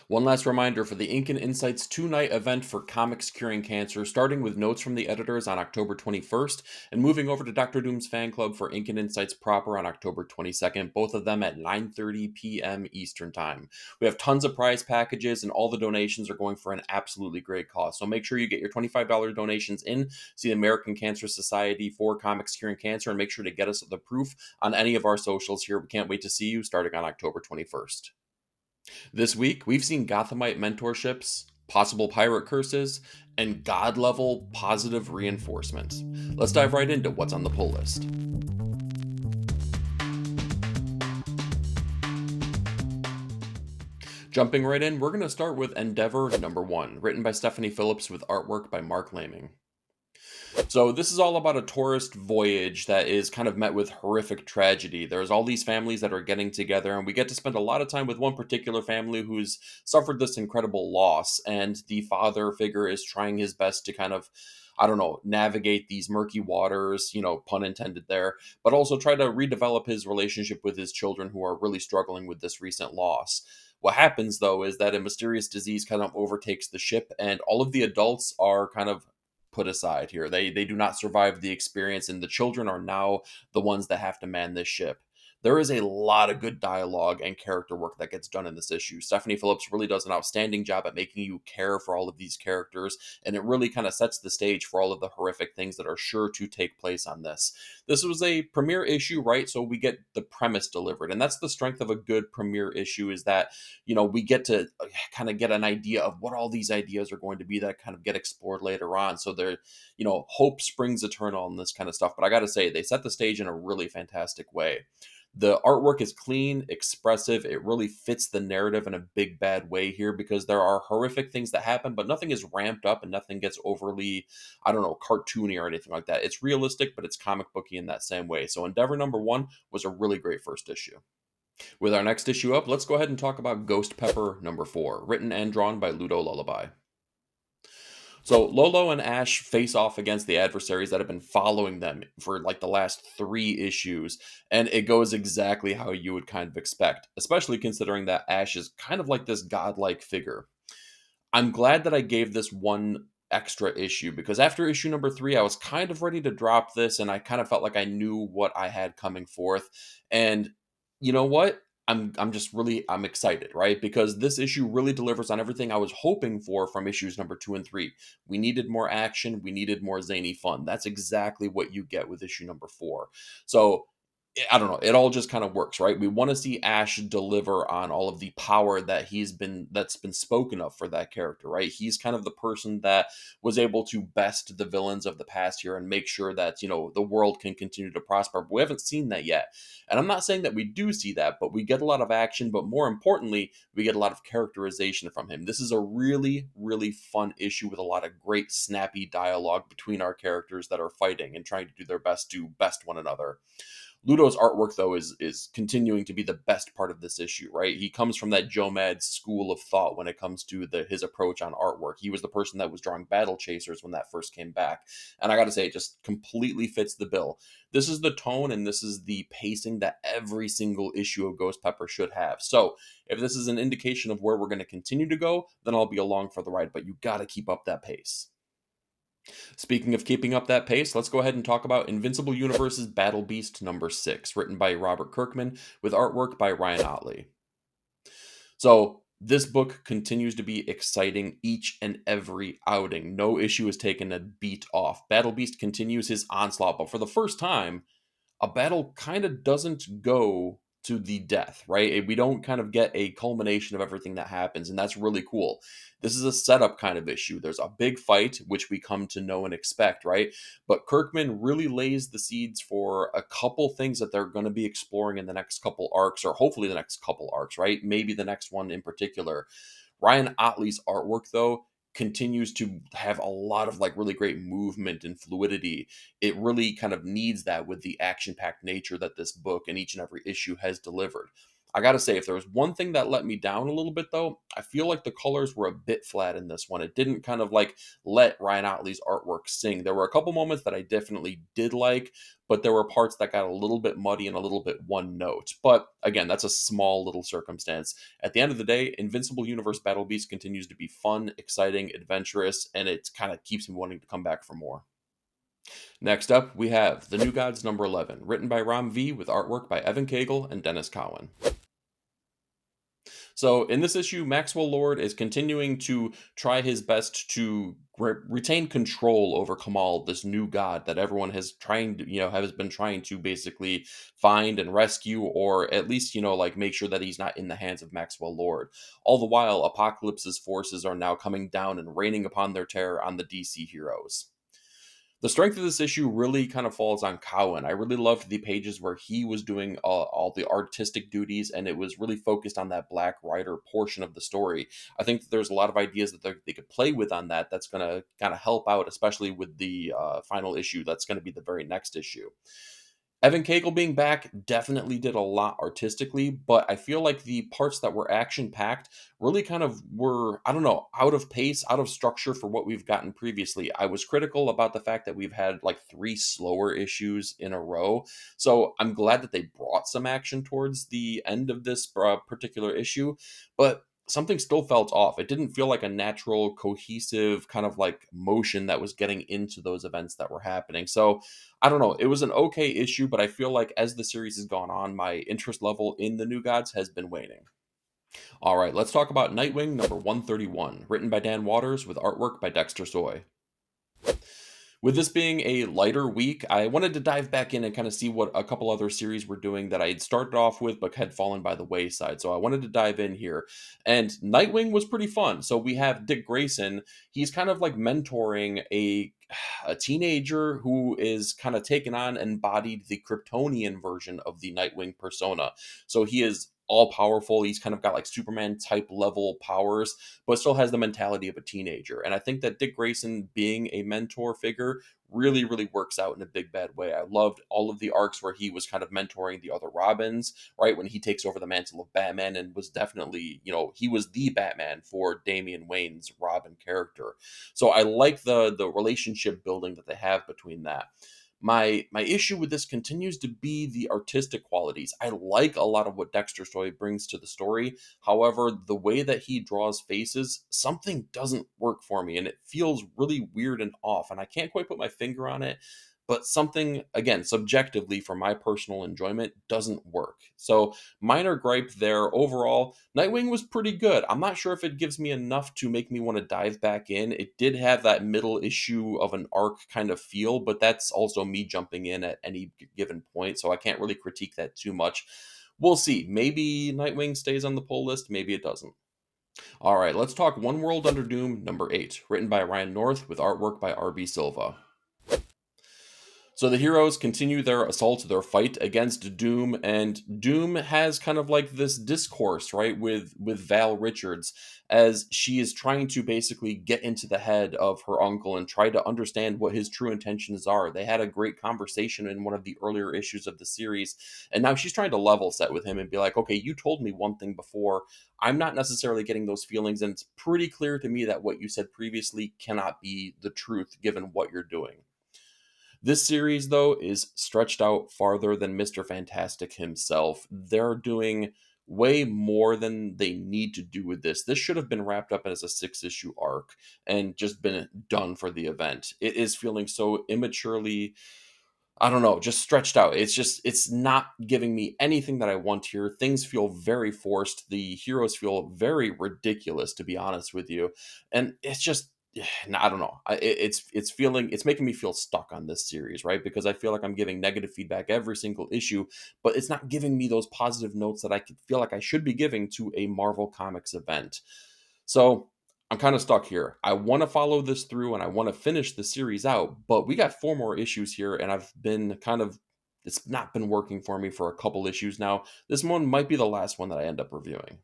One last reminder for the Ink and Insights two-night event for Comics Curing Cancer, starting with notes from the editors on October 21st, and moving over to Dr. Doom's Fan Club for Ink and Insights proper on October 22nd, both of them at 9:30 p.m. Eastern Time. We have tons of prize packages, and all the donations are going for an absolutely great cause. So make sure you get your $25 donations in, see the American Cancer Society for Comics Curing Cancer, and make sure to get us the proof on any of our socials here. We can't wait to see you starting on October 21st. This week, we've seen Gothamite mentorships, possible pirate curses, and god level positive reinforcements. Let's dive right into what's on the pull list. Jumping right in, we're going to start with Endeavour #1, written by Stephanie Phillips with artwork by Mark Laming. So this is all about a tourist voyage that is kind of met with horrific tragedy. There's all these families that are getting together, and we get to spend a lot of time with one particular family who's suffered this incredible loss. And the father figure is trying his best to kind of, I don't know, navigate these murky waters, pun intended there, but also try to redevelop his relationship with his children who are really struggling with this recent loss. What happens, though, is that a mysterious disease kind of overtakes the ship, and all of the adults are kind of put aside here. They do not survive the experience, and the children are now the ones that have to man this ship. There is a lot of good dialogue and character work that gets done in this issue. Stephanie Phillips really does an outstanding job at making you care for all of these characters, and it really kind of sets the stage for all of the horrific things that are sure to take place on this. This was a premiere issue, right? So we get the premise delivered, and that's the strength of a good premiere issue, is that we get to kind of get an idea of what all these ideas are going to be that kind of get explored later on. So there, hope springs eternal and this kind of stuff. But I got to say, they set the stage in a really fantastic way. The artwork is clean, expressive. It really fits the narrative in a big bad way here, because there are horrific things that happen, but nothing is ramped up and nothing gets overly, I don't know, cartoony or anything like that. It's realistic, but it's comic booky in that same way. So Endeavour #1 was a really great first issue. With our next issue up, let's go ahead and talk about Ghost Pepper #4, written and drawn by Ludo Lullaby. So Lolo and Ash face off against the adversaries that have been following them for like the last 3 issues, and it goes exactly how you would kind of expect, especially considering that Ash is kind of like this godlike figure. I'm glad that I gave this one extra issue, because after issue #3, I was kind of ready to drop this, and I kind of felt like I knew what I had coming forth. And you know what? I'm excited, right? Because this issue really delivers on everything I was hoping for from issues #2 and 3. We needed more action, we needed more zany fun. That's exactly what you get with issue #4. So I don't know. It all just kind of works, right? We want to see Ash deliver on all of the power that's been spoken of for that character, right? He's kind of the person that was able to best the villains of the past here and make sure that, the world can continue to prosper. But we haven't seen that yet. And I'm not saying that we do see that, but we get a lot of action, but more importantly, we get a lot of characterization from him. This is a really, really fun issue with a lot of great snappy dialogue between our characters that are fighting and trying to do their best to best one another. Ludo's artwork, though, is continuing to be the best part of this issue, right? He comes from that Joe Mad school of thought when it comes to his approach on artwork. He was the person that was drawing Battle Chasers when that first came back. And I got to say, it just completely fits the bill. This is the tone and this is the pacing that every single issue of Ghost Pepper should have. So if this is an indication of where we're going to continue to go, then I'll be along for the ride. But you got to keep up that pace. Speaking of keeping up that pace, let's go ahead and talk about Invincible Universe's Battle Beast #6, written by Robert Kirkman, with artwork by Ryan Otley. So, this book continues to be exciting each and every outing. No issue is taken a beat off. Battle Beast continues his onslaught, but for the first time, a battle kind of doesn't go to the death, right? We don't kind of get a culmination of everything that happens, and that's really cool. This is a setup kind of issue. There's a big fight, which we come to know and expect, right? But Kirkman really lays the seeds for a couple things that they're going to be exploring in the next couple arcs, or hopefully the next couple arcs, right? Maybe the next one in particular. Ryan Otley's artwork, though, continues to have a lot of like really great movement and fluidity. It really kind of needs that with the action-packed nature that this book and each and every issue has delivered. I gotta say, if there was one thing that let me down a little bit though, I feel like the colors were a bit flat in this one. It didn't kind of like let Ryan Otley's artwork sing. There were a couple moments that I definitely did like, but there were parts that got a little bit muddy and a little bit one note. But again, that's a small little circumstance. At the end of the day, Invincible Universe Battle Beast continues to be fun, exciting, adventurous, and it kind of keeps me wanting to come back for more. Next up, we have The New Gods number 11, written by Ram V with artwork by Evan Cagle and Dennis Cowan. So in this issue, Maxwell Lord is continuing to try his best to retain control over Kamal, this new god that everyone has trying to, has been trying to basically find and rescue, or at least, like make sure that he's not in the hands of Maxwell Lord. All the while, Apocalypse's forces are now coming down and raining upon their terror on the DC heroes. The strength of this issue really kind of falls on Cowan. I really loved the pages where he was doing all the artistic duties, and it was really focused on that Black Rider portion of the story. I think that there's a lot of ideas that they could play with on that. That's going to kind of help out, especially with the final issue. That's going to be the very next issue. Evan Cagle being back definitely did a lot artistically, but I feel like the parts that were action packed really kind of were, I don't know, out of pace, out of structure for what we've gotten previously. I was critical about the fact that we've had like 3 slower issues in a row. So I'm glad that they brought some action towards the end of this particular issue, but something still felt off. It didn't feel like a natural, cohesive kind of like motion that was getting into those events that were happening. So I don't know. It was an okay issue, but I feel like as the series has gone on, my interest level in the New Gods has been waning. All right, let's talk about Nightwing number 131, written by Dan Waters with artwork by Dexter Soy. With this being a lighter week, I wanted to dive back in and kind of see what a couple other series were doing that I had started off with but had fallen by the wayside. So I wanted to dive in here. And Nightwing was pretty fun. So we have Dick Grayson. He's kind of like mentoring a teenager who is kind of taken on and embodied the Kryptonian version of the Nightwing persona. So he is all powerful. He's kind of got like Superman type level powers, but still has the mentality of a teenager. And I think that Dick Grayson being a mentor figure really, really works out in a big bad way. I loved all of the arcs where he was kind of mentoring the other Robins, right? When he takes over the mantle of Batman and was definitely, he was the Batman for Damian Wayne's Robin character. So I like the relationship building that they have between that. My issue with this continues to be the artistic qualities. I like a lot of what Dexter Story brings to the story. However, the way that he draws faces, something doesn't work for me, and it feels really weird and off, and I can't quite put my finger on it. But something, again, subjectively for my personal enjoyment, doesn't work. So, minor gripe there. Overall, Nightwing was pretty good. I'm not sure if it gives me enough to make me want to dive back in. It did have that middle issue of an arc kind of feel, but that's also me jumping in at any given point, so I can't really critique that too much. We'll see. Maybe Nightwing stays on the pull list, maybe it doesn't. All right, let's talk One World Under Doom number 8, written by Ryan North with artwork by R.B. Silva. So the heroes continue their assault, their fight against Doom, and Doom has kind of like this discourse, right, with Val Richards, as she is trying to basically get into the head of her uncle and try to understand what his true intentions are. They had a great conversation in one of the earlier issues of the series, and now she's trying to level set with him and be like, okay, you told me one thing before. I'm not necessarily getting those feelings, and it's pretty clear to me that what you said previously cannot be the truth given what you're doing. This series, though, is stretched out farther than Mr. Fantastic himself. They're doing way more than they need to do with this. This should have been wrapped up as a 6-issue arc and just been done for the event. It is feeling so immaturely, I don't know, just stretched out. It's not giving me anything that I want here. Things feel very forced. The heroes feel very ridiculous, to be honest with you. And it's just, I don't know. It's making me feel stuck on this series, right? Because I feel like I'm giving negative feedback every single issue, but it's not giving me those positive notes that I could feel like I should be giving to a Marvel Comics event. So I'm kind of stuck here. I want to follow this through and I want to finish the series out, but we got 4 more issues here, and I've been it's not been working for me for a couple issues now. This one might be the last one that I end up reviewing.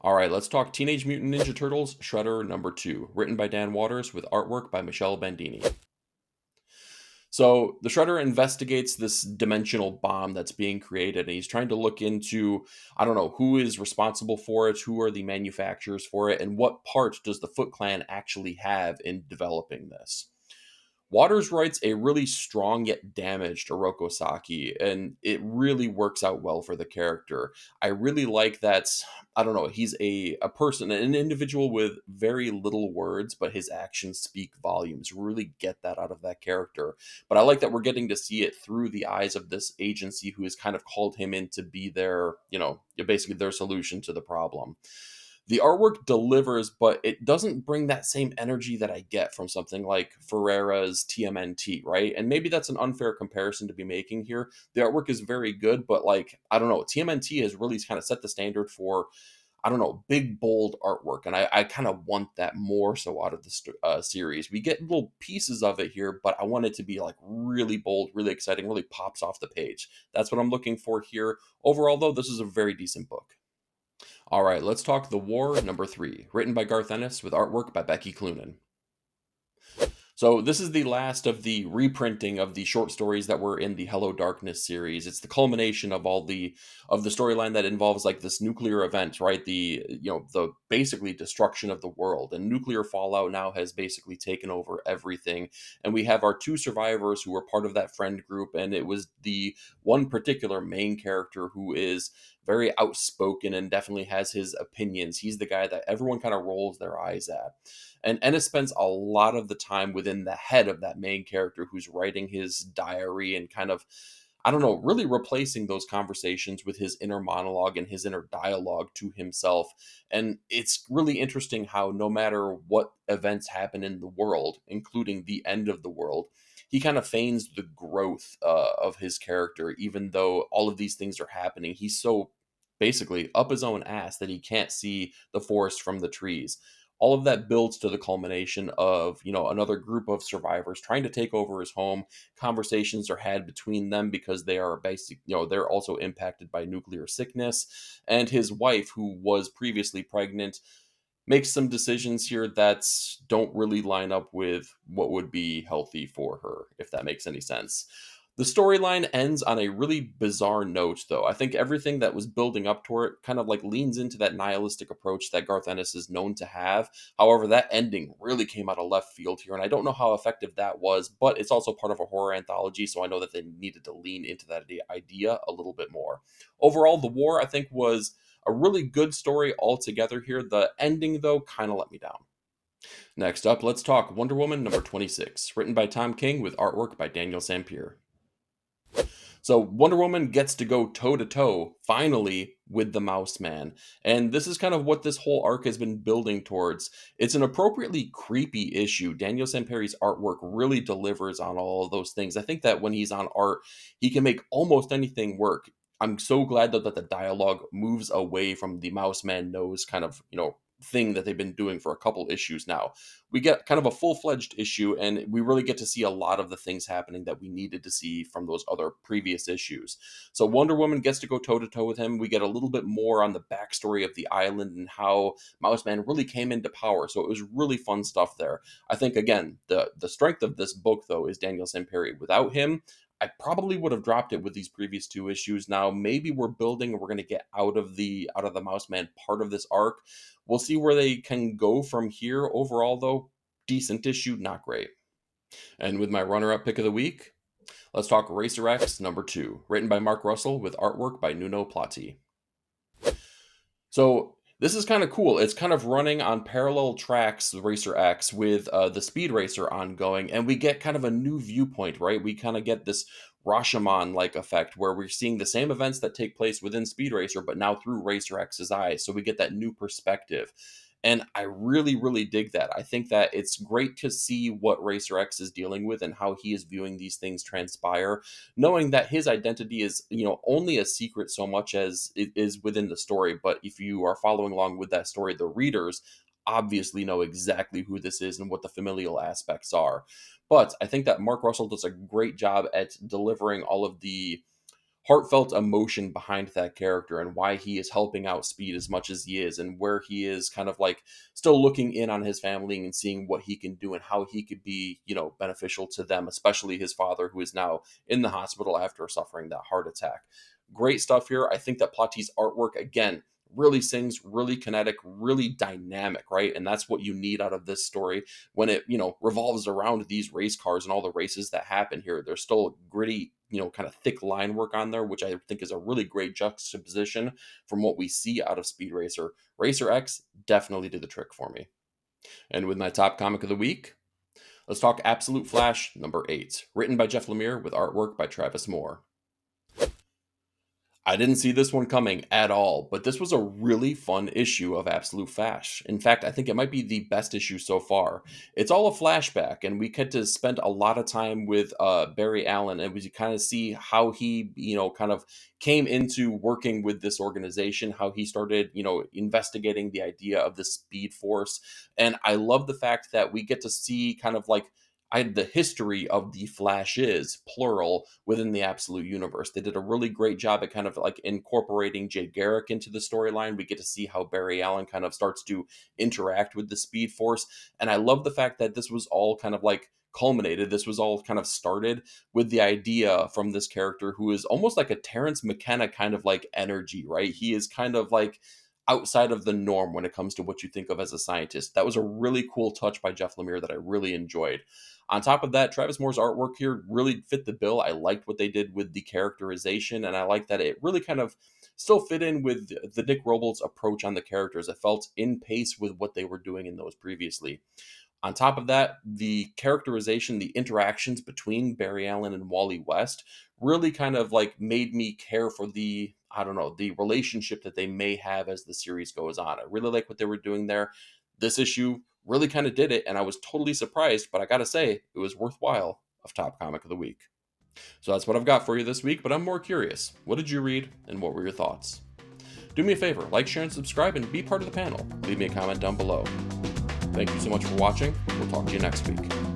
All right, let's talk Teenage Mutant Ninja Turtles Shredder number 2, written by Dan Waters with artwork by Michelle Bandini. So the Shredder investigates this dimensional bomb that's being created, and he's trying to look into, I don't know, who is responsible for it, who are the manufacturers for it, and what part does the Foot Clan actually have in developing this. Waters writes a really strong yet damaged Oroku Saki, and it really works out well for the character. I really like that. I don't know. He's a person, an individual with very little words, but his actions speak volumes. Really get that out of that character. But I like that we're getting to see it through the eyes of this agency who has kind of called him in to be their, basically their solution to the problem. The artwork delivers, but it doesn't bring that same energy that I get from something like Ferreira's TMNT, right? And maybe that's an unfair comparison to be making here. The artwork is very good, but like, I don't know, TMNT has really kind of set the standard for, I don't know, big, bold artwork. And I kind of want that more so out of the series. We get little pieces of it here, but I want it to be like really bold, really exciting, really pops off the page. That's what I'm looking for here. Overall, though, this is a very decent book. All right, let's talk The War number 3, written by Garth Ennis with artwork by Becky Cloonan. So this is the last of the reprinting of the short stories that were in the Hello Darkness series. It's the culmination of all the storyline that involves like this nuclear event, right? The basically destruction of the world, and nuclear fallout now has basically taken over everything. And we have our two survivors who were part of that friend group, and it was the one particular main character who is very outspoken and definitely has his opinions. He's the guy that everyone kind of rolls their eyes at. And Ennis spends a lot of the time within the head of that main character who's writing his diary and kind of, I don't know, really replacing those conversations with his inner monologue and his inner dialogue to himself. And it's really interesting how no matter what events happen in the world, including the end of the world, he kind of feigns the growth of his character, even though all of these things are happening. He's so basically up his own ass that he can't see the forest from the trees. All of that builds to the culmination of, another group of survivors trying to take over his home. Conversations are had between them because they are they're also impacted by nuclear sickness. And his wife, who was previously pregnant, makes some decisions here that don't really line up with what would be healthy for her, if that makes any sense. The storyline ends on a really bizarre note, though. I think everything that was building up to it kind of like leans into that nihilistic approach that Garth Ennis is known to have. However, that ending really came out of left field here, and I don't know how effective that was, but it's also part of a horror anthology, so I know that they needed to lean into that idea a little bit more. Overall, The War, I think, was a really good story altogether here. The ending, though, kind of let me down. Next up, let's talk Wonder Woman number 26, written by Tom King with artwork by Daniel Sampier. So Wonder Woman gets to go toe to toe, finally, with the Mouse Man. And this is kind of what this whole arc has been building towards. It's an appropriately creepy issue. Daniel Samperi's artwork really delivers on all of those things. I think that when he's on art, he can make almost anything work. I'm so glad that the dialogue moves away from the Mouse Man knows kind of, thing that they've been doing for a couple issues now. We get kind of a full-fledged issue, and we really get to see a lot of the things happening that we needed to see from those other previous issues. So Wonder Woman gets to go toe-to-toe with him. We get a little bit more on the backstory of the island and how Mouse Man really came into power. So it was really fun stuff there. I think, again, the strength of this book, though, is Daniel Samperi. Without him, I probably would have dropped it with these previous two issues. Now maybe we're building and we're going to get out of the Mouse Man part of this arc. We'll see where they can go from here. Overall, though, decent issue, not great. And with my runner-up pick of the week, let's talk Racer X number 2, written by Mark Russell with artwork by Nuno Platti. So this is kind of cool. It's kind of running on parallel tracks, the Racer X, with the Speed Racer ongoing, and we get kind of a new viewpoint, right? We kind of get this Rashomon-like effect where we're seeing the same events that take place within Speed Racer, but now through Racer X's eyes. So we get that new perspective. And I really, really dig that. I think that it's great to see what Racer X is dealing with and how he is viewing these things transpire, knowing that his identity is, only a secret so much as it is within the story. But if you are following along with that story, the readers obviously know exactly who this is and what the familial aspects are. But I think that Mark Russell does a great job at delivering all of the heartfelt emotion behind that character and why he is helping out Speed as much as he is, and where he is kind of like still looking in on his family and seeing what he can do and how he could be, beneficial to them, especially his father, who is now in the hospital after suffering that heart attack. Great stuff here. I think that Plotty's artwork, again, really sings, really kinetic, really dynamic, right? And that's what you need out of this story when it, revolves around these race cars and all the races that happen here. There's still gritty, kind of thick line work on there, which I think is a really great juxtaposition from what we see out of Speed Racer. Racer X definitely did the trick for me. And with my top comic of the week, let's talk Absolute Flash number 8, written by Jeff Lemire with artwork by Travis Moore. I didn't see this one coming at all, but this was a really fun issue of Absolute Flash. In fact, I think it might be the best issue so far. It's all a flashback, and we get to spend a lot of time with Barry Allen, and we kind of see how he, kind of came into working with this organization, how he started, investigating the idea of the Speed Force. And I love the fact that we get to see kind of like the history of the Flashes, plural, within the Absolute Universe. They did a really great job at kind of like incorporating Jay Garrick into the storyline. We get to see how Barry Allen kind of starts to interact with the Speed Force. And I love the fact that this was all kind of like culminated. This was all kind of started with the idea from this character who is almost like a Terrence McKenna kind of like energy, right? He is kind of like outside of the norm when it comes to what you think of as a scientist. That was a really cool touch by Jeff Lemire that I really enjoyed. On top of that, Travis Moore's artwork here really fit the bill. I liked what they did with the characterization, and I like that it really kind of still fit in with the Nick Robles approach on the characters. It felt in pace with what they were doing in those previously. On top of that, the characterization, the interactions between Barry Allen and Wally West really kind of like made me care for the relationship that they may have as the series goes on. I really like what they were doing there. This issue really kind of did it, and I was totally surprised, but I gotta say, it was worthwhile of Top Comic of the Week. So that's what I've got for you this week, but I'm more curious. What did you read, and what were your thoughts? Do me a favor, like, share, and subscribe, and be part of the panel. Leave me a comment down below. Thank you so much for watching. We'll talk to you next week.